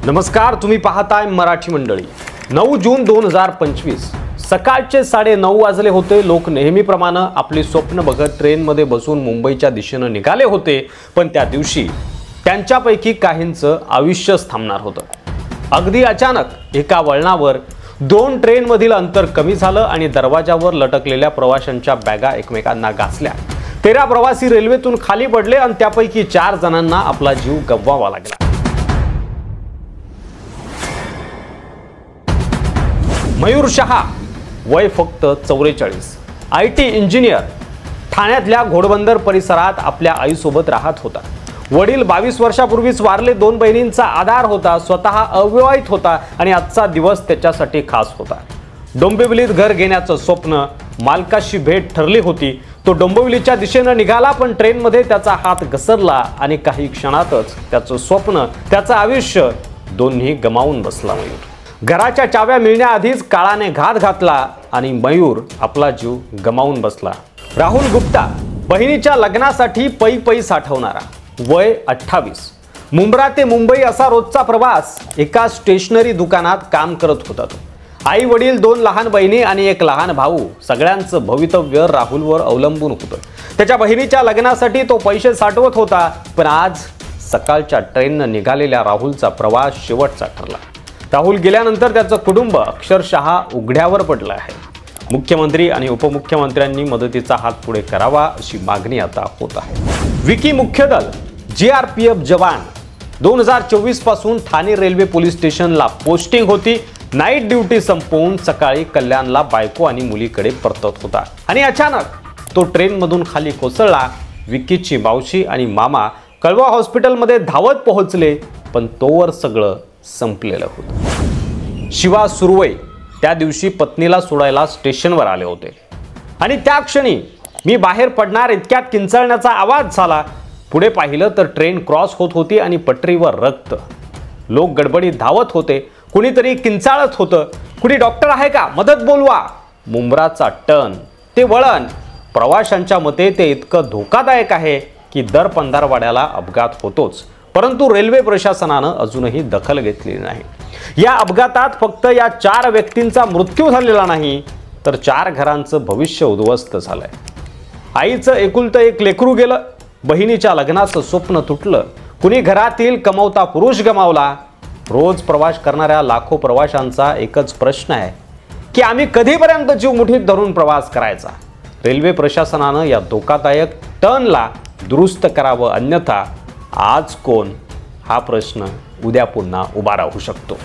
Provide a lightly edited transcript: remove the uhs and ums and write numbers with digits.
नमस्कार, तुम्ही पाहताय मराठी मंडळी। 9 जून 2025 सकाळचे 9:30 वाजले होते। लोक नेहमीप्रमाणे आपली स्वप्न बघत ट्रेनमध्ये बसून मुंबईच्या दिशेने निघाले होते, पण त्या दिवशी त्यांच्यापैकी काहींचं आयुष्यच थांबणार होतं। अगदी अचानक एका वळणावर 2 ट्रेनमधील अंतर कमी झालं आणि दरवाजावर लटकलेल्या प्रवाशांच्या बॅगा एकमेकांना घासल्या। 13 प्रवासी रेल्वेतून खाली पडले आणि त्यापैकी 4 जणांना आपला जीव गमवावा लागला। मयूर शहा, वय फक्त 44, IT इंजिनियर, ठाण्यातल्या घोडबंदर परिसरात आपल्या आईसोबत राहत होता। वडील 22 वर्षापूर्वीच वारले। 2 बहिणींचा आधार होता। स्वतः अविवाहित होता आणि आजचा दिवस त्याच्यासाठी खास होता। डोंबिवलीत घर घेण्याचं स्वप्न मालकाशी भेट ठरली होती। तो डोंबिवलीच्या दिशेने निघाला, पण ट्रेनमध्ये त्याचा हात घसरला आणि काही क्षणातच त्याचं स्वप्न, त्याचं आयुष्य दोन्ही गमावून बसला। मयूर घराच्या चाव्या मिळण्याआधीच काळाने घात घातला आणि मयूर आपला जीव गमावून बसला। राहुल गुप्ता, बहिणीच्या लग्नासाठी पै साठवणारा, वय 28, मुंब्रा ते मुंबई असा रोजचा प्रवास। एका स्टेशनरी दुकानात काम करत होता तो। आई वडील, 2 लहान बहिणी आणि 1 लहान भाऊ, सगळ्यांचं भवितव्य राहुलवर अवलंबून होतं। त्याच्या बहिणीच्या लग्नासाठी तो पैसे साठवत होता, पण आज सकाळच्या ट्रेनने निघालेल्या राहुलचा प्रवास शेवटचा ठरला। राहुल गेल्यानंतर त्याचं कुटुंब अक्षरशः उघड्यावर पडलं आहे। मुख्यमंत्री आणि उपमुख्यमंत्र्यांनी मदतीचा हात पुढे करावा अशी मागणी आता होत आहे। विकी मुख्यदल GRPF जवान 2024 पासून ठाणे रेल्वे पोलीस स्टेशनला पोस्टिंग होती। नाईट ड्युटी संपवून सकाळी कल्याणला बायको आणि मुलीकडे परतत होता आणि अचानक तो ट्रेनमधून खाली कोसळला। विकीची मावशी आणि मामा कळवा हॉस्पिटलमध्ये धावत पोहोचले, पण तोवर सगळं संपलेलं होतं। शिवा सुरवई त्या दिवशी पत्नीला सोडायला स्टेशनवर आले होते आणि त्या क्षणी मी बाहेर पडणार इतक्यात किंचाळण्याचा आवाज झाला। पुढे पाहिलं तर ट्रेन क्रॉस होत होती आणि पटरीवर रक्त। लोक गडबडीत धावत होते, कुणीतरी किंचाळत होतं, कुणी डॉक्टर आहे का, मदत बोलवा। मुंब्राचा टर्न, ते वळण, प्रवाशांच्या मते ते इतकं धोकादायक आहे की दर 15 वाड्याला अपघात होतोच, परंतु रेल्वे प्रशासनाने अजूनही दखल घेतलेली नाही। या अपघातात फक्त या 4 व्यक्तींचा मृत्यू झालेला नाही, तर 4 घरांचं भविष्य उद्ध्वस्त झालंय। आईचं एकुलतं एक लेकरू गेलं, बहिणीच्या लग्नाचं स्वप्न तुटलं, कुणी घरातील कमवता पुरुष गमावला। रोज प्रवास करणाऱ्या लाखो प्रवाशांचा एकच प्रश्न आहे की आम्ही कधीपर्यंत जीव मुठीत धरून प्रवास करायचा। रेल्वे प्रशासनाने या धोकादायक टर्नला दुरुस्त करावं, अन्यथा आज कोण हा प्रश्न उद्या पुन्हा उभा राहू शकतो।